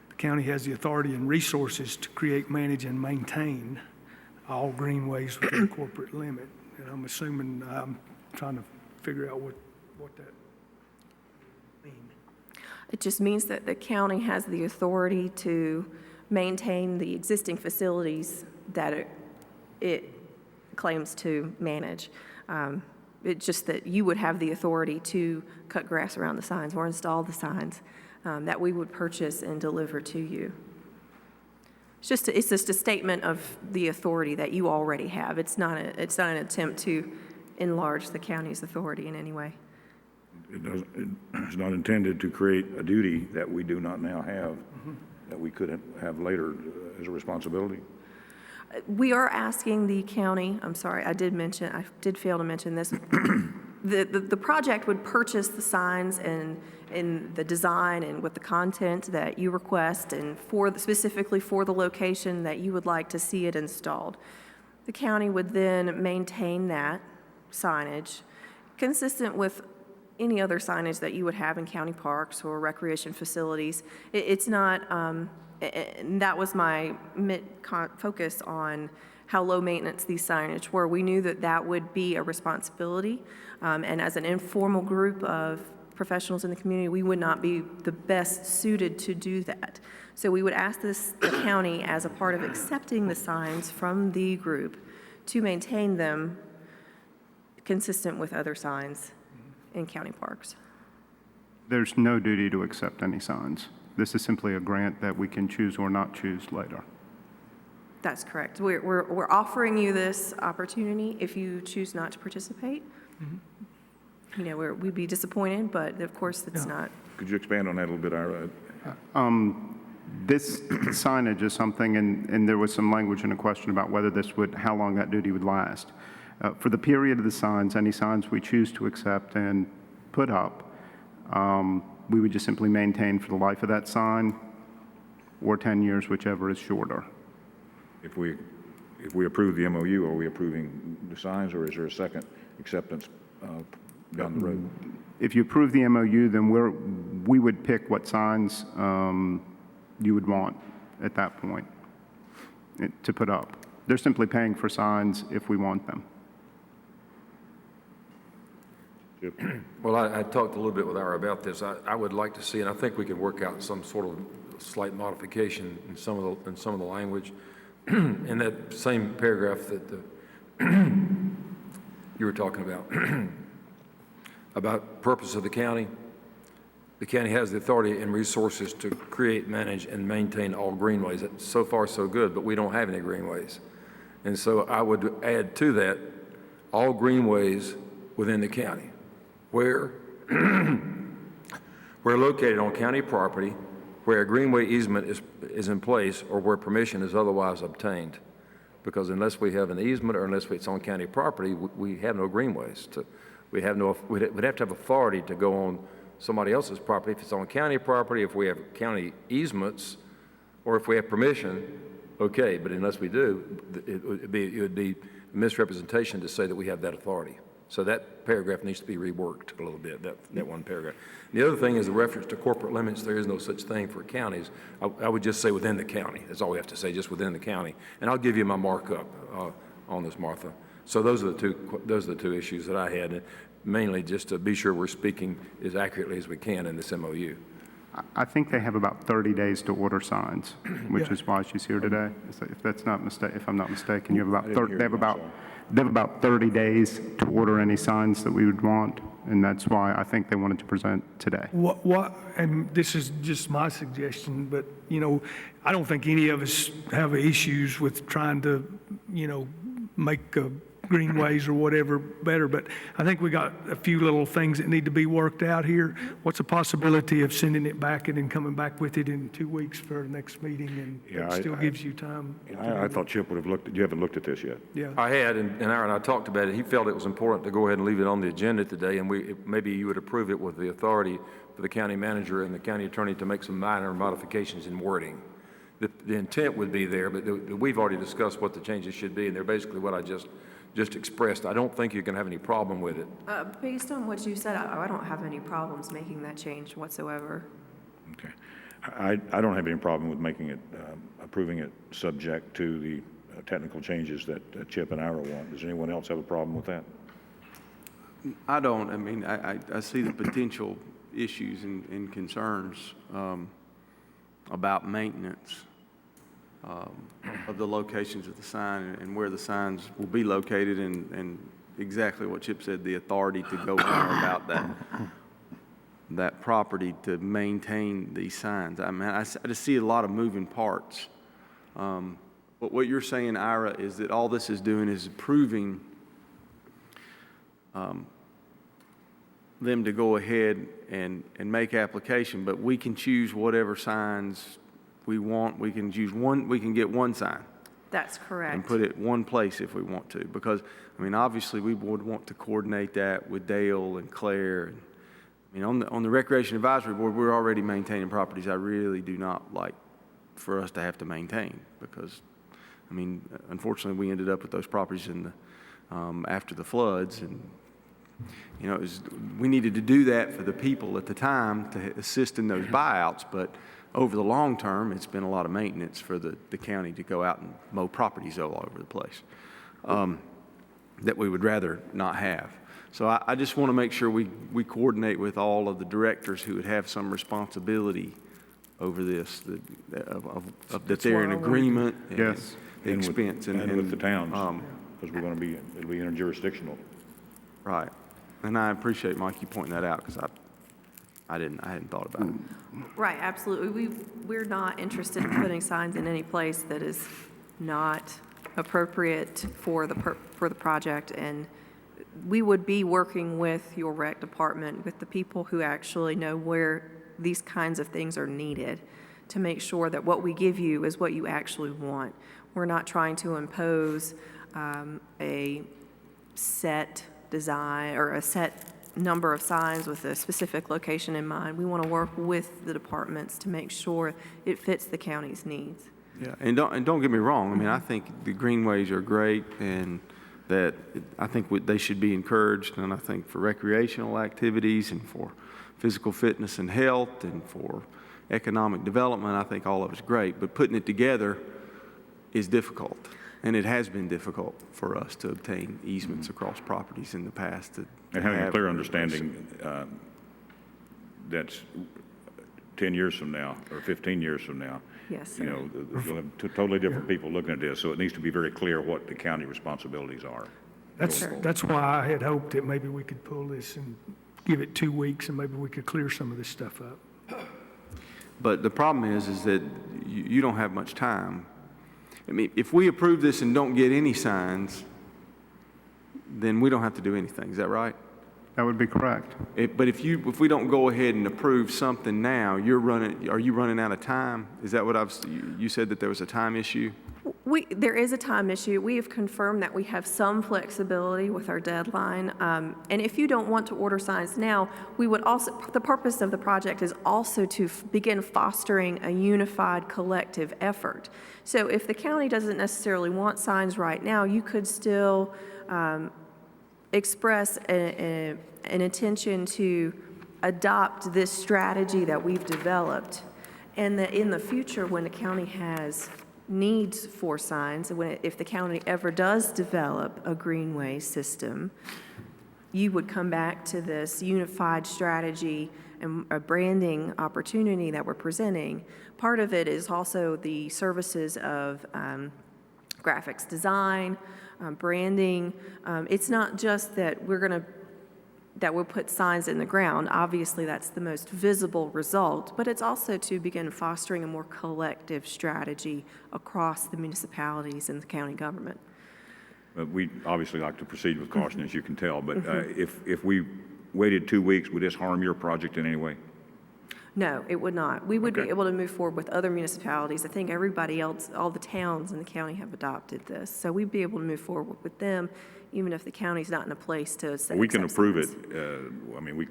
S8: The county has the authority and resources to create, manage, and maintain all greenways within corporate limit. And I'm assuming, I'm trying to figure out what that means.
S13: It just means that the county has the authority to maintain the existing facilities that it claims to manage. It's just that you would have the authority to cut grass around the signs or install the signs that we would purchase and deliver to you. It's just a statement of the authority that you already have. It's not an attempt to enlarge the county's authority in any way.
S1: It's not intended to create a duty that we do not now have, that we could have later as a responsibility.
S13: We are asking the county, I'm sorry, I did fail to mention this. The project would purchase the signs and the design and with the content that you request and specifically for the location that you would like to see it installed. The county would then maintain that signage consistent with any other signage that you would have in county parks or recreation facilities. It's not, and that was my focus on how low maintenance these signage were. We knew that that would be a responsibility, and as an informal group of professionals in the community, we would not be the best suited to do that. So we would ask the county, as a part of accepting the signs from the group, to maintain them consistent with other signs in county parks.
S7: There's no duty to accept any signs. This is simply a grant that we can choose or not choose later.
S13: That's correct. We're offering you this opportunity if you choose not to participate. We'd be disappointed, but of course it's not.
S1: Could you expand on that a little bit, Ira?
S7: This signage is something, and there was some language in a question about whether how long that duty would last. For the period of the signs, any signs we choose to accept and put up, we would just simply maintain for the life of that sign or 10 years, whichever is shorter.
S1: If we approve the MOU, are we approving the signs, or is there a second acceptance down the road?
S7: If you approve the MOU, then we would pick what signs you would want at that point to put up. They're simply paying for signs if we want them.
S11: Well, I talked a little bit with Ira about this. I would like to see, and I think we could work out some sort of slight modification in some of the language in that same paragraph that you were talking about purpose of the county. The county has the authority and resources to create, manage, and maintain all greenways. So far, so good, but we don't have any greenways. And so I would add to that all greenways within the county where we're located on county property, where a greenway easement is in place, or where permission is otherwise obtained. Because unless we have an easement or unless it's on county property, we have no greenways. We'd have to have authority to go on somebody else's property. If it's on county property, if we have county easements, or if we have permission, okay, but unless we do, it would be a misrepresentation to say that we have that authority. So that paragraph needs to be reworked a little bit, that one paragraph. The other thing is the reference to corporate limits. There is no such thing for counties. I would just say within the county. That's all we have to say, just within the county. And I'll give you my markup on this, Martha. So those are the two issues that I had, mainly just to be sure we're speaking as accurately as we can in this MOU.
S7: I think they have about 30 days to order signs, which is why she's here today. If I'm not mistaken, you have they have about 30 days to order any signs that we would want, and that's why I think they wanted to present today.
S8: And this is just my suggestion, but, I don't think any of us have issues with trying to, make Greenways or whatever better, but I think we got a few little things that need to be worked out here. What's the possibility of sending it back and then coming back with it in 2 weeks for the next meeting, and
S1: Yeah,
S8: it still gives you time?
S1: I thought Chip would have looked, you haven't looked at this yet.
S8: Yeah.
S11: I had, and Aaron and I talked about it. He felt it was important to go ahead and leave it on the agenda today, and maybe you would approve it with the authority for the county manager and the county attorney to make some minor modifications in wording. The intent would be there, but we've already discussed what the changes should be, and they're basically what I just expressed. I don't think you can have any problem with it.
S13: Based on what you said, I don't have any problems making that change whatsoever.
S1: Okay. I don't have any problem with making it, approving it subject to the technical changes that Chip and Ira want. Does anyone else have a problem with that?
S10: I don't. I mean, I see the potential issues and concerns about maintenance of the locations of the sign and where the signs will be located, and exactly what Chip said, the authority to go on about that property to maintain these signs. I mean, I just see a lot of moving parts. But what you're saying, Ira, is that all this is doing is approving them to go ahead and make application, but we can choose whatever signs we want. We can choose one, we can get one sign
S13: That's correct.
S10: and put it one place if we want to, because, I mean, obviously, we would want to coordinate that with Dale and Claire. I mean, on the Recreation Advisory Board, we're already maintaining properties I really do not like for us to have to maintain, because, I mean, unfortunately, we ended up with those properties in the, after the floods, and, you know, we needed to do that for the people at the time to assist in those buyouts, but over the long term, it's been a lot of maintenance for the county to go out and mow properties all over the place that we would rather not have. So I just want to make sure we coordinate with all of the directors who would have some responsibility over this, that they're in agreement.
S7: Yes.
S10: The expense.
S1: And with the towns, because we're going to be, it'll be interjurisdictional.
S10: Right. And I appreciate, Mike, you pointing that out, because I hadn't thought about it.
S13: Right, absolutely. We're not interested in putting signs in any place that is not appropriate for the project, and we would be working with your rec department, with the people who actually know where these kinds of things are needed, to make sure that what we give you is what you actually want. We're not trying to impose a set design or a set number of signs with a specific location in mind. We want to work with the departments to make sure it fits the county's needs.
S10: Yeah, and don't get me wrong. I mean, I think the Greenways are great, and that I think they should be encouraged. And I think for recreational activities and for physical fitness and health and for economic development, I think all of it's great. But putting it together is difficult, and it has been difficult for us to obtain easements across properties in the past.
S1: And having a clear understanding that's 10 years from now or 15 years from now.
S13: Yes, sir.
S1: You know, you'll have totally different people looking at this, so it needs to be very clear what the county responsibilities are.
S8: That's why I had hoped that maybe we could pull this and give it 2 weeks, and maybe we could clear some of this stuff up.
S10: But the problem is that you don't have much time. I mean, if we approve this and don't get any signs, then we don't have to do anything. Is that right?
S7: That would be correct.
S10: But if we don't go ahead and approve something now, are you running out of time? Is that what you said, that there was a time issue?
S13: There is a time issue. We have confirmed that we have some flexibility with our deadline. And if you don't want to order signs now, we would also, the purpose of the project is also to begin fostering a unified collective effort. So if the county doesn't necessarily want signs right now, you could still express an intention to adopt this strategy that we've developed, and that in the future, when the county has needs for signs, if the county ever does develop a Greenway system, you would come back to this unified strategy and a branding opportunity that we're presenting. Part of it is also the services of graphics design, branding. It's not just that we'll put signs in the ground. Obviously, that's the most visible result, but it's also to begin fostering a more collective strategy across the municipalities and the county government.
S1: We obviously like to proceed with caution, as you can tell, but if we waited 2 weeks, would this harm your project in any way?
S13: No, it would not. We would be
S1: Okay.
S13: able to move forward with other municipalities. I think everybody else, all the towns in the county have adopted this. So we'd be able to move forward with them, even if the county's not in a place to set
S1: We can
S13: accept
S1: approve it,
S13: signs.
S1: I mean,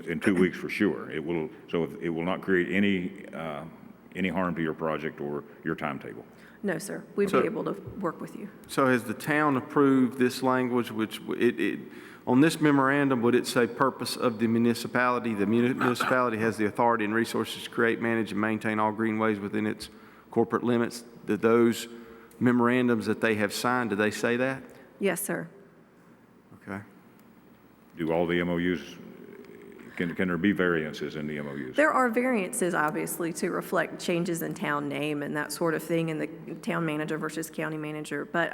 S1: in 2 weeks for sure. It will, so it will not create any harm to your project or your timetable.
S13: No, sir. We'd
S10: So-
S13: be able to work with you.
S10: So has the town approved this language, which on this memorandum, would it say purpose of the municipality? The municipality has the authority and resources to create, manage, and maintain all greenways within its corporate limits. Do those memorandums that they have signed, do they say that?
S13: Yes, sir.
S10: Okay.
S1: Do all the MOUs, can there be variances in the MOUs?
S13: There are variances, obviously, to reflect changes in town name and that sort of thing in the town manager versus county manager. But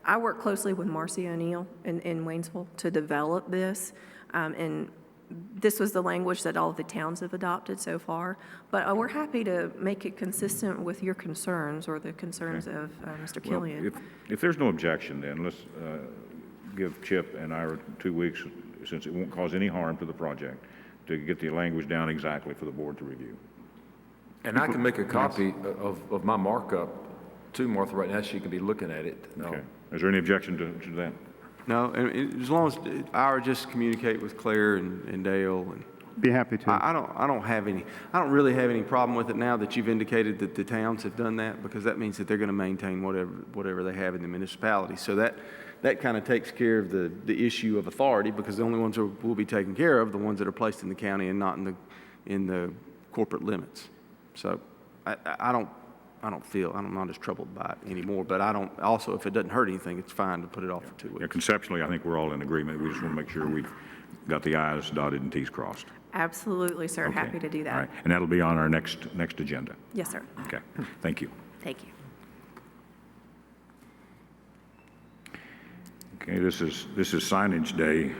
S13: I work closely with Marcy O'Neill in Waynesville to develop this. And this was the language that all of the towns have adopted so far. But we're happy to make it consistent with your concerns or the concerns of Mr.
S1: Well,
S13: Killian.
S1: if there's no objection, then let's give Chip and I 2 weeks, since it won't cause any harm to the project, to get the language down exactly for the board to review.
S11: And I can make a copy of my markup to Martha right now, she can be looking at it. No.
S1: Okay. Is there any objection to that?
S10: No, and as long as I would just communicate with Claire and Dale and
S7: Be happy to.
S10: I don't really have any problem with it now that you've indicated that the towns have done that, because that means that they're going to maintain whatever they have in the municipality. So that kind of takes care of the issue of authority, because the only ones that will be taken care of, the ones that are placed in the county and not in the corporate limits. So I'm not as troubled by it anymore, but also, if it doesn't hurt anything, it's fine to put it off for 2
S1: Yeah,
S10: weeks.
S1: conceptually, I think we're all in agreement. We just want to make sure we've got the i's dotted and t's crossed.
S13: Absolutely, sir.
S1: Okay.
S13: Happy to do that.
S1: All right. And that'll be on our next agenda.
S13: Yes, sir.
S1: Okay, thank you.
S13: Thank you.
S1: Okay, this is signage day,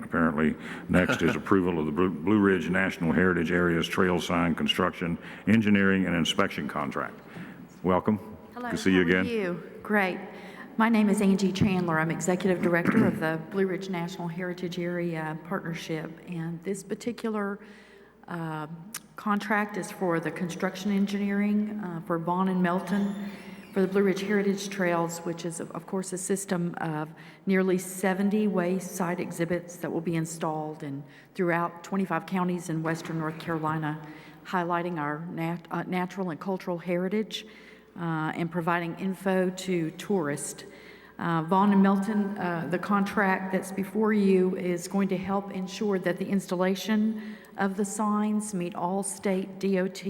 S1: apparently. Next is approval of the Blue Ridge National Heritage Areas Trail Sign Construction, Engineering, and Inspection Contract. Welcome.
S14: Hello.
S1: Good to see you again.
S14: How are you? Great. My name is Angie Chandler. I'm Executive Director of the Blue Ridge National Heritage Area Partnership, and this particular contract is for the construction engineering for Vaughn and Melton for the Blue Ridge Heritage Trails, which is, of course, a system of nearly 70 wayside exhibits that will be installed throughout 25 counties in western North Carolina, highlighting our natural and cultural heritage and providing info to tourists. Vaughn and Melton, the contract that's before you is going to help ensure that the installation of the signs meet all state DOT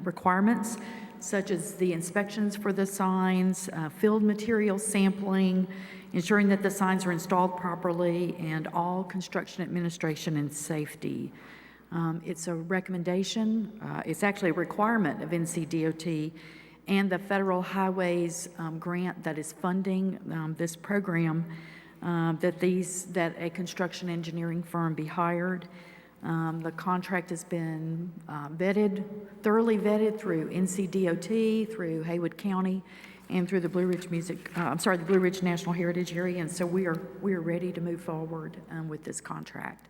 S14: requirements, such as the inspections for the signs, field material sampling, ensuring that the signs are installed properly, and all construction administration and safety. It's a recommendation, it's actually a requirement of NCDOT and the Federal Highways grant that is funding this program, that a construction engineering firm be hired. The contract has been thoroughly vetted through NCDOT, through Haywood County, and through the Blue Ridge the Blue Ridge National Heritage Area, and so we are ready to move forward with this contract.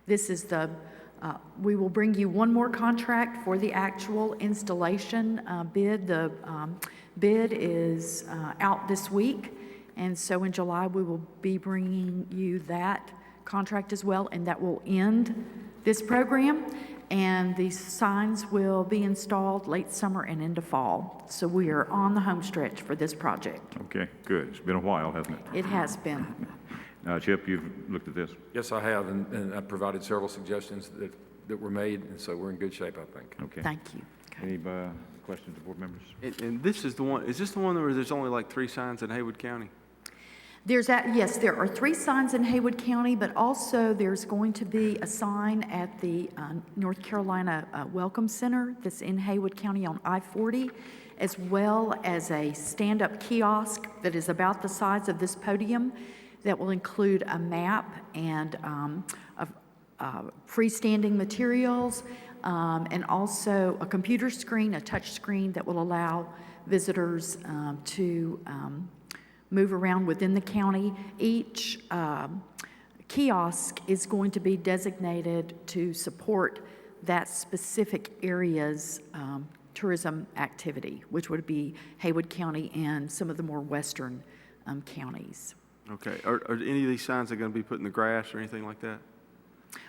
S14: This is we will bring you one more contract for the actual installation bid. The bid is out this week, and so in July we will be bringing you that contract as well, and that will end this program, and these signs will be installed late summer and into fall. So we are on the home stretch for this project.
S1: Okay, good. It's been a while, hasn't it?
S14: It has been.
S1: Chip, you've looked at this?
S11: Yes, I have, and I provided several suggestions that were made, and so we're in good shape, I think.
S1: Okay.
S14: Thank you.
S1: Any questions of board members?
S10: And this is the one, is this the one where there's only like 3 signs in Haywood County?
S14: Yes, there are 3 signs in Haywood County, but also there's going to be a sign at the North Carolina Welcome Center that's in Haywood County on I-40, as well as a stand-up kiosk that is about the size of this podium that will include a map and freestanding materials, and also a computer screen, a touch screen that will allow visitors to move around within the county. Each kiosk is going to be designated to support that specific area's tourism activity, which would be Haywood County and some of the more western counties.
S10: Okay. Are any of these signs going to be put in the grass or anything like that?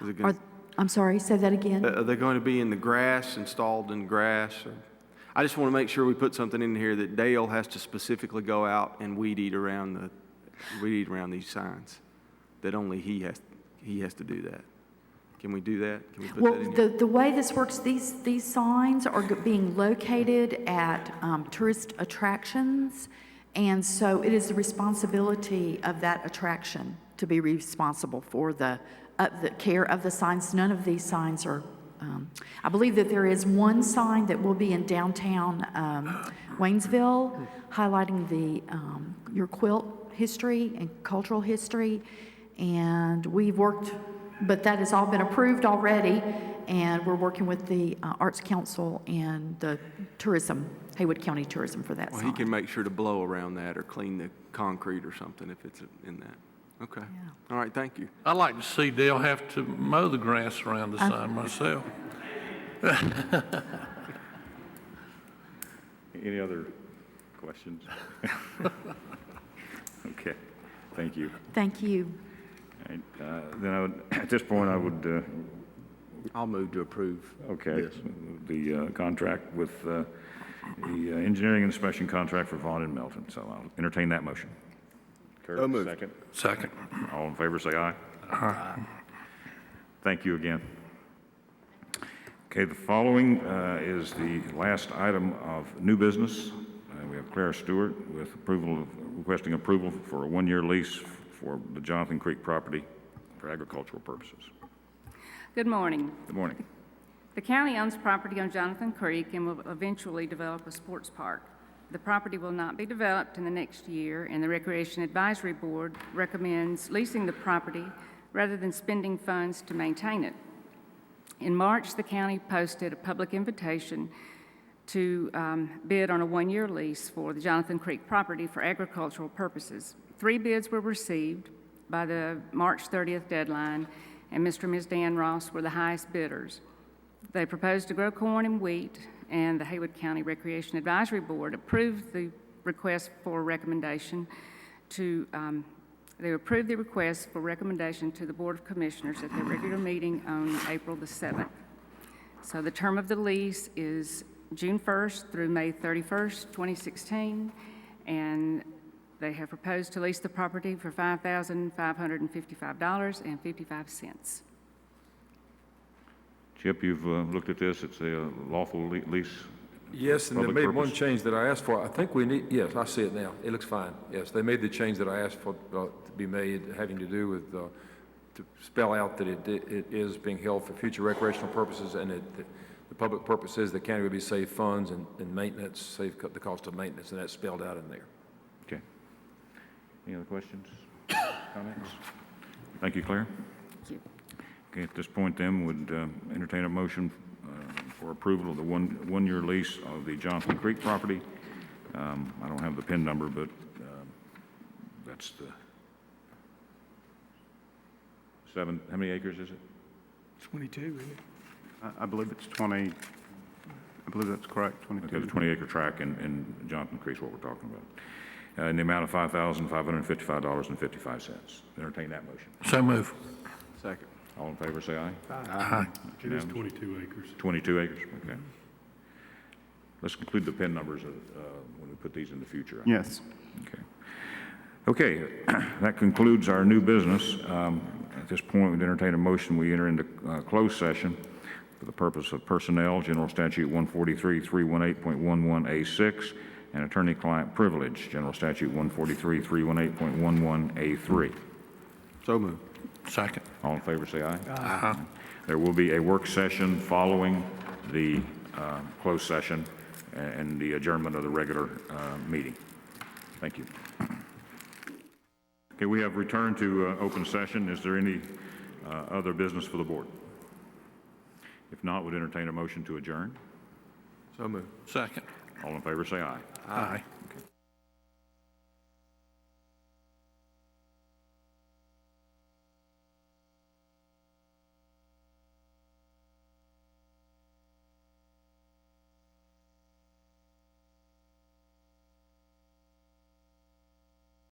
S10: Is it gonna,
S14: I'm sorry, say that again?
S10: are they going to be in the grass, installed in grass? Or, I just want to make sure we put something in here that Dale has to specifically go out and weed eat around these signs. That only he has to do that. Can we do that? Can we put that in here?
S14: Well, the way this works, these signs are being located at tourist attractions, and so it is the responsibility of that attraction to be responsible for the care of the signs. None of these signs are, I believe that there is one sign that will be in downtown Waynesville, highlighting your quilt history and cultural history, and we've worked, but that has all been approved already, and we're working with the Arts Council and the tourism, Haywood County Tourism for that
S10: Well,
S14: sign.
S10: he can make sure to blow around that or clean the concrete or something if it's in that. Okay.
S14: Yeah.
S10: All right, thank you.
S6: I'd like to see Dale have to mow the grass around the sign myself.
S1: Any other questions? Okay, thank you.
S14: Thank you.
S1: All right, then I would, at this point, I would,
S10: I'll move to approve.
S1: okay,
S10: Yes.
S1: the contract with the engineering inspection contract for Vaughn and Melton. So I'll entertain that motion.
S10: So moved.
S1: Second.
S6: Second.
S1: All in favor, say aye. Aye. Thank you again. Okay, the following is the last item of new business. We have Clara Stewart with requesting approval for a one-year lease for the Jonathan Creek property for agricultural purposes.
S15: Good morning.
S1: Good morning.
S15: The county owns property on Jonathan Creek and will eventually develop a sports park. The property will not be developed in the next year, and the Recreation Advisory Board recommends leasing the property rather than spending funds to maintain it. In March, the county posted a public invitation to bid on a one-year lease for the Jonathan Creek property for agricultural purposes. 3 bids were received by the March 30th deadline, and Mr. and Ms. Dan Ross were the highest bidders. They proposed to grow corn and wheat, and the Haywood County Recreation Advisory Board approved the request for recommendation to, they approved the request for recommendation to the Board of Commissioners at their regular meeting on April the 7th. So the term of the lease is June 1st through May 31st, 2016, and they have proposed to lease the property for $5,555.55.
S1: Chip, you've looked at this. It's a lawful lease?
S11: Yes, and they
S1: Public
S11: made one
S1: purpose.
S11: change that I asked for. I think we need, yes, I see it now. It looks fine. Yes, they made the change that I asked for to be made, having to do with, to spell out that it is being held for future recreational purposes, and the public purpose is the county would be save funds and maintenance, save the cost of maintenance, and that's spelled out in there.
S1: Okay. Any other questions, comments? Thank you, Claire.
S15: Thank you.
S1: Okay, at this point then, would entertain a motion for approval of the one-year lease of the Jonathan Creek property. I don't have the PIN number, but that's the 7, how many acres is it?
S8: 22, isn't it?
S7: I believe it's 20, I believe that's correct, 22.
S1: Okay, the 20-acre tract in Jonathan Creek is what we're talking about. In the amount of $5,555.55. Entertain that motion.
S6: So move.
S10: Second.
S1: All in favor, say aye.
S6: Aye.
S2: It is 22 acres.
S1: 22 acres, okay. Let's include the PIN numbers when we put these in the future.
S7: Yes.
S1: Okay. Okay, that concludes our new business. At this point, we'd entertain a motion. We enter into closed session for the purpose of personnel, General Statute 143-318.11A6, and attorney-client privilege, General Statute 143-318.11A3.
S10: So moved.
S6: Second.
S1: All in favor, say aye. Aye. There will be a work session following the closed session and the adjournment of the regular meeting. Thank you. Okay, we have returned to open session. Is there any other business for the board? If not, would entertain a motion to adjourn.
S10: So moved.
S6: Second.
S1: All in favor, say aye.
S6: Aye.